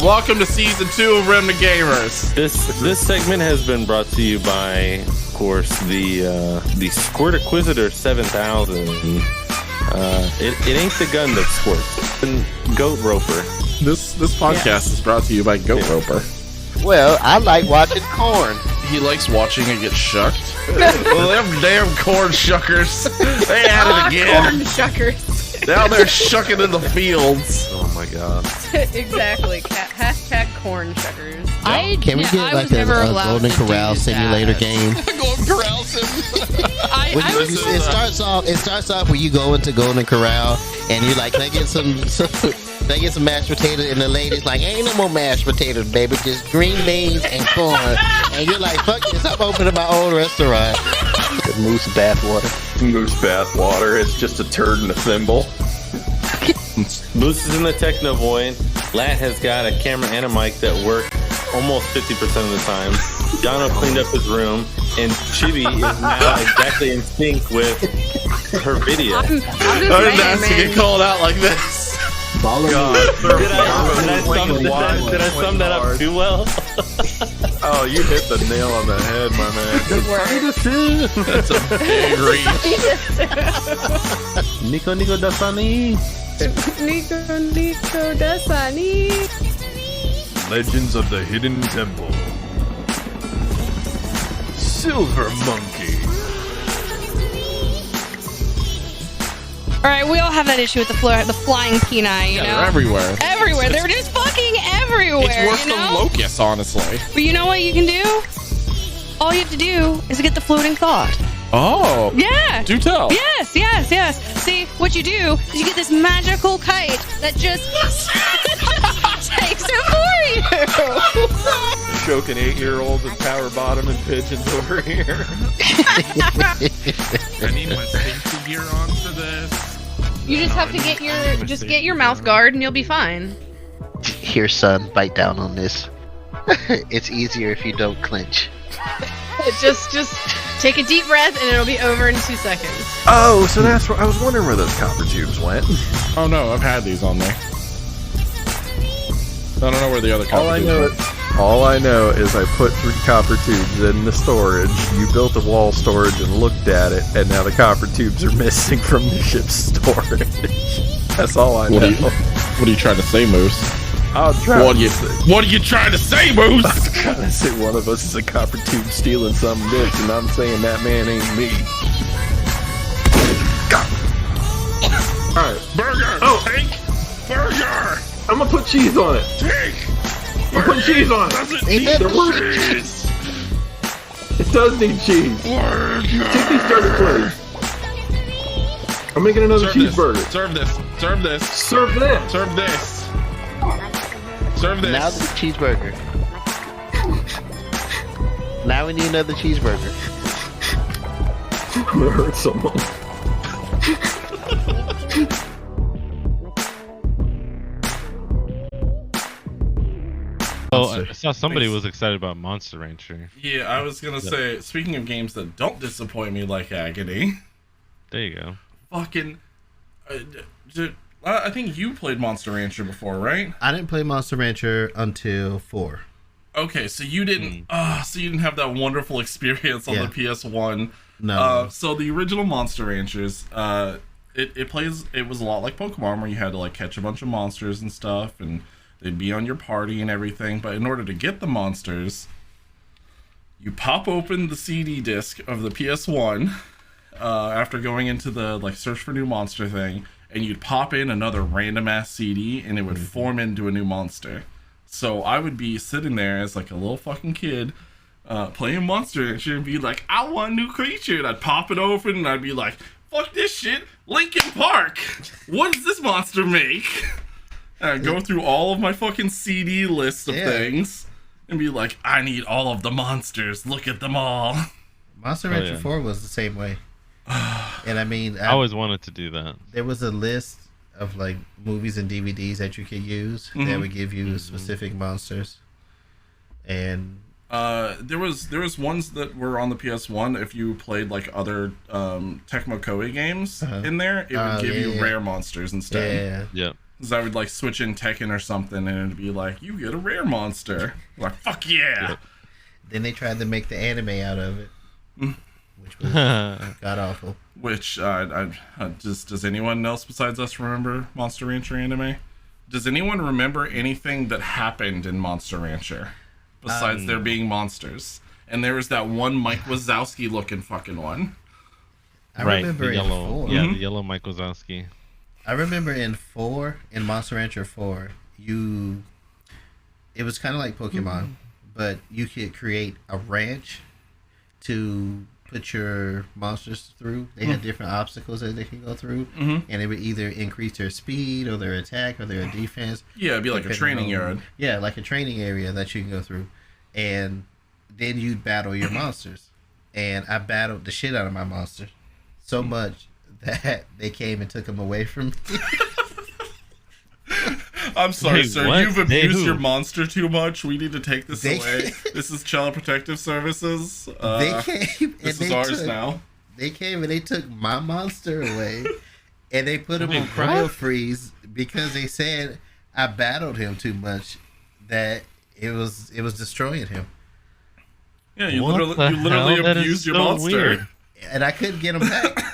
Welcome to season 2 of Remnant Gamers. This segment has been brought to you by, of course, the Squirt Inquisitor 7000. It ain't the gun that squirts. And Goat Roper. This podcast is brought to you by Goat Roper. Well, I like watching corn. He likes watching it get shucked. Well, them damn corn shuckers. They at it again. Corn shuckers. Down there shucking in the fields. Oh my god. Exactly. Hashtag corn shuckers. Can we get like a Golden Corral simulator game? Golden Corral simulator. It starts off where you go into Golden Corral and you're like, can I get some mashed potatoes? And the lady's like, ain't no more mashed potatoes, baby, just green beans and corn. And you're like, fuck this, I'm opening my own restaurant. The moose bathwater. Moose bathwater. It's just a turd in a thimble. Moose is in the Techno Void. Lat has got a camera and a mic that work almost 50% of the time. Jono cleaned up his room, and Chibi is now exactly in sync with her video. I'm just I didn't ask to get called out like this. Did I sum that up too well? Oh, you hit the nail on the head, my man. That's a big reach. Nico Dasani. Nico Dasani. Legends of the Hidden Temple. Silver Monkey. Alright, we all have that issue with the flying peni, you know? They're everywhere. Everywhere. They're just fucking everywhere, It's worse you know? than locusts, honestly. But you know what you can do? All you have to do is get the floating thought. Oh. Yeah. Do tell. Yes. See, what you do is you get this magical kite that just takes it for you. Choking 8-year-olds and power bottom and pigeons over here. I need my safety gear on for this. You just have to get your mouth guard and you'll be fine. Here, son, bite down on this. It's easier if you don't clench. Just take a deep breath and it'll be over in 2 seconds. Oh, so that's where I was wondering where those copper tubes went. Oh no, I've had these on me. I don't know where the other copper tubes went. All I know is I put 3 copper tubes in the storage. You built a wall storage and looked at it, and now the copper tubes are missing from the ship's storage. That's all I know. What are you trying to say, Moose? What are you trying to say, Moose? I was trying to say one of us is a copper tube stealing some bitch, and I'm saying that man ain't me. Alright. Burger! Oh. Take burger! I'm gonna put cheese on it. Take! I'm putting cheese on it. Doesn't need cheese! It does need cheese. Burger! Take these starter plates. I'm making another cheeseburger. Serve this. Serve this. Serve that. Serve this. Serve this. Now the cheeseburger. Now we need another cheeseburger. I'm gonna hurt someone. Oh, I saw somebody was excited about Monster Rancher. Yeah, I was gonna say, speaking of games that don't disappoint me like Agony. There you go. Fucking... I think you played Monster Rancher before, right? I didn't play Monster Rancher until 4. Okay, so you didn't have that wonderful experience on the PS1. No. So the original Monster Ranchers, it was a lot like Pokemon, where you had to like catch a bunch of monsters and stuff, and they'd be on your party and everything. But in order to get the monsters, you pop open the CD disc of the PS1 after going into the like search for new monster thing, and you'd pop in another random ass CD, and it would form into a new monster. So I would be sitting there as like a little fucking kid playing Monster Rancher and be like, I want a new creature. And I'd pop it open and I'd be like, fuck this shit, Linkin Park. What does this monster make? And I'd go through all of my fucking CD list of things and be like, I need all of the monsters. Look at them all. Monster Rancher 4 was the same way. And I mean, I always wanted to do that. There was a list of like movies and DVDs that you could use that would give you specific monsters, and There was ones that were on the PS1. If you played like other Tecmo Koei games in there, it would give you rare monsters instead. Yep. Because I would like switch in Tekken or something, and it'd be like, you get a rare monster. Like, fuck yeah! Yep. Then they tried to make the anime out of it, which was god awful. Which does anyone else besides us remember Monster Rancher anime? Does anyone remember anything that happened in Monster Rancher besides there being monsters? And there was that one Mike Wazowski looking fucking one. I Right, remember the yellow, in 4. yeah, the yellow Mike Wazowski. I remember in 4, in Monster Rancher 4, it was kind of like Pokemon, but you could create a ranch to put your monsters through. They had different obstacles that they could go through, and it would either increase their speed or their attack or their defense. Yeah, it'd be like a training yard. Yeah, like a training area that you can go through. And then you'd battle your monsters. And I battled the shit out of my monsters so much that they came and took them away from me. I'm sorry, Wait, sir. what? You've abused your monster too much. We need to take this They- away. This is Child Protective Services. They came and This they is ours took, now. They came and they took my monster away, and they put him Wait, on what? cryo freeze because they said I battled him too much, that it was destroying him, Yeah, you What literally the hell? That is abused your so monster. weird. and I couldn't get him back.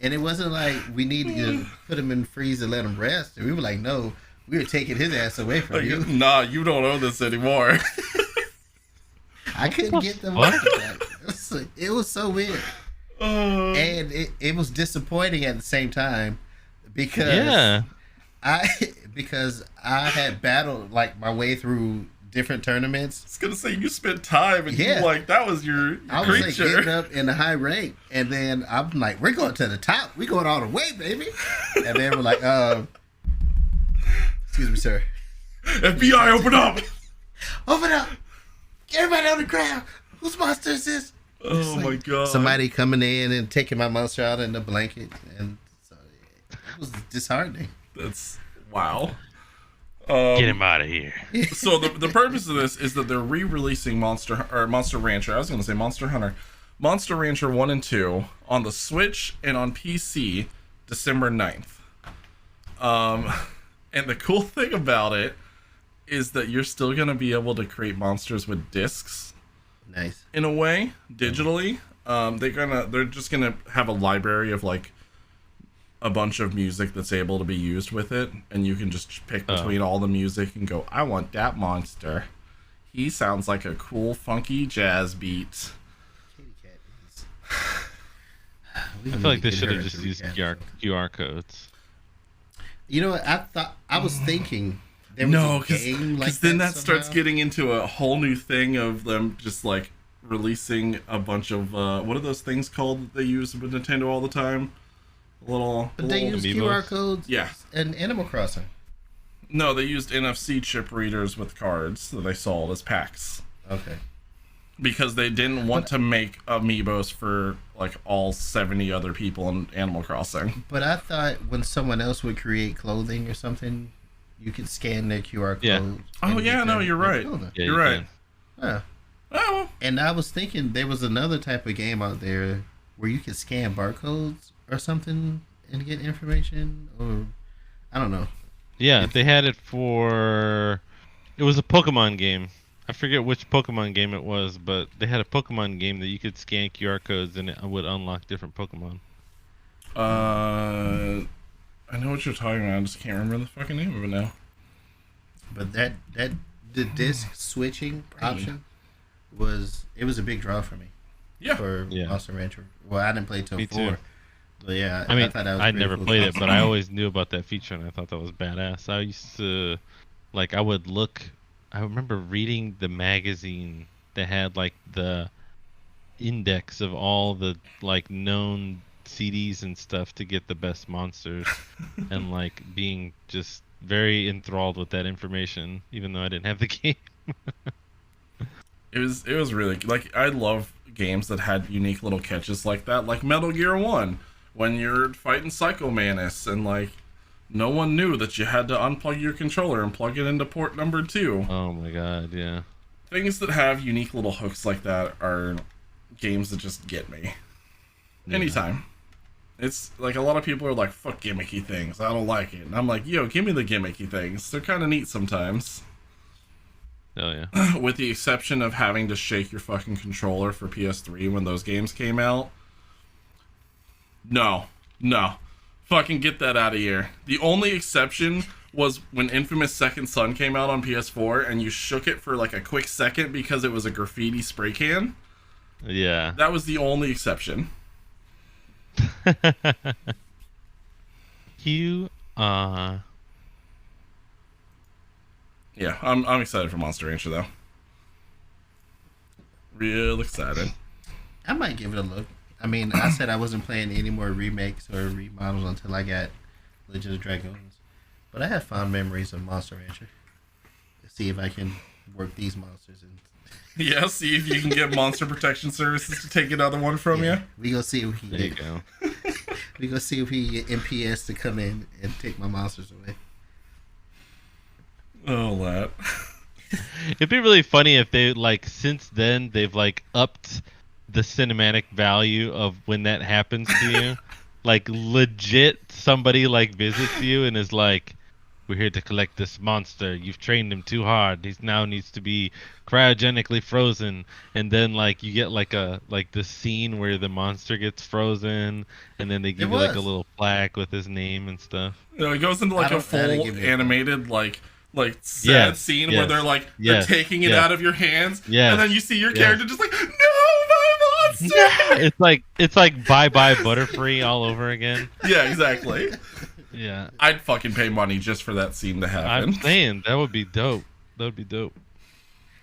And it wasn't like we needed to put him in freeze and let him rest. And we were like, no, we were taking his ass away from Like, you. nah, you don't own this anymore. I couldn't get the monster back. It was so weird. And it was disappointing at the same time because Yeah. because I had battled like my way through different tournaments. I was gonna say you spent time and Yeah. you like that was your I was like creature. getting up in the high rank, and then I'm like, "We're going to the top. We're going all the way, baby." And then we're like, "Excuse me, sir. FBI, open up! Open up! Get everybody on the ground. Whose monster is this?" Oh my god! Somebody coming in and taking my monster out in the blanket, and so it was disheartening. That's wow. Get him out of here. So the purpose of this is that they're re-releasing Monster Rancher. I was gonna say Monster Hunter, Monster Rancher 1 and 2 on the Switch and on PC, December 9th. And the cool thing about it is that you're still gonna be able to create monsters with discs Nice. in a way, digitally. They're just gonna have a library of like a bunch of music that's able to be used with it, and you can just pick between all the music and go, I want that monster. He sounds like a cool, funky jazz beat. I feel like they should have just used QR codes. You know what? I was thinking there was No, a game like because then that somehow. starts getting into a whole new thing of them just like releasing a bunch of what are those things called that they use with Nintendo all the time? But they use Amiibos? QR codes. Yeah. And Animal Crossing. No, they used NFC chip readers with cards that they sold as packs. Okay. Because they didn't want to make amiibos for like all 70 other people in Animal Crossing. But I thought when someone else would create clothing or something, you could scan their QR code. Yeah. Oh and yeah, get no, their you're right. clothing. Yeah, You're you right. can. Yeah. Oh, And I was thinking there was another type of game out there where you could scan barcodes or something and get information, or I don't know. Yeah, they had it for. It was a Pokemon game. I forget which Pokemon game it was, but they had a Pokemon game that you could scan QR codes and it would unlock different Pokemon. I know what you're talking about. I just can't remember the fucking name of it now. But the disc switching option was a big draw for me. Yeah. For Yeah. Monster Rancher. Well, I didn't play till Me 4. too. But yeah, I mean, thought that was I pretty never cool played it, concept. but I always knew about that feature and I thought that was badass. I used to, like, I would look. I remember reading the magazine that had like the index of all the like known CDs and stuff to get the best monsters, and like being just very enthralled with that information, even though I didn't have the game. It was really like I love games that had unique little catches like that, like Metal Gear 1 when you're fighting Psycho Manus and like no one knew that you had to unplug your controller and plug it into port number 2. Oh my god, yeah. things that have unique little hooks like that are games that just get me. Anytime. It's like a lot of people are like, fuck gimmicky things. I don't like it. And I'm like, yo, give me the gimmicky things. They're kind of neat sometimes. Oh, yeah. With the exception of having to shake your fucking controller for PS3 when those games came out. No. Fucking get that out of here. The only exception was when Infamous Second Son came out on PS4 and you shook it for like a quick second because it was a graffiti spray can. Yeah. That was the only exception. You, Yeah, I'm excited for Monster Rancher though. Real excited. I might give it a look. I mean, I said I wasn't playing any more remakes or remodels until I got Legend of Dragoons. But I have fond memories of Monster Rancher. Let's see if I can work these monsters in. Yeah, see if you can get Monster Protection Services to take another one from you. We gonna see if he there you go. We gonna see if he get MPS to come in and take my monsters away. Oh, that. It'd be really funny if they, like, since then, they've, like, upped the cinematic value of when that happens to you. Like, legit, somebody, like, visits you and is like, we're here to collect this monster. You've trained him too hard. He now needs to be cryogenically frozen. And then, like, you get, like, the scene where the monster gets frozen, and then they give you, like, a little plaque with his name and stuff. You know, it goes into, like, a full animated, like sad Yes, scene yes, where they're like they're yes, taking it yes. out of your hands, Yes, and then you see your yes. character just like, no, my monster. It's like Bye Bye Butterfree all over again. Yeah, exactly. Yeah, I'd fucking pay money just for that scene to happen. I'm saying that would be dope. That would be dope.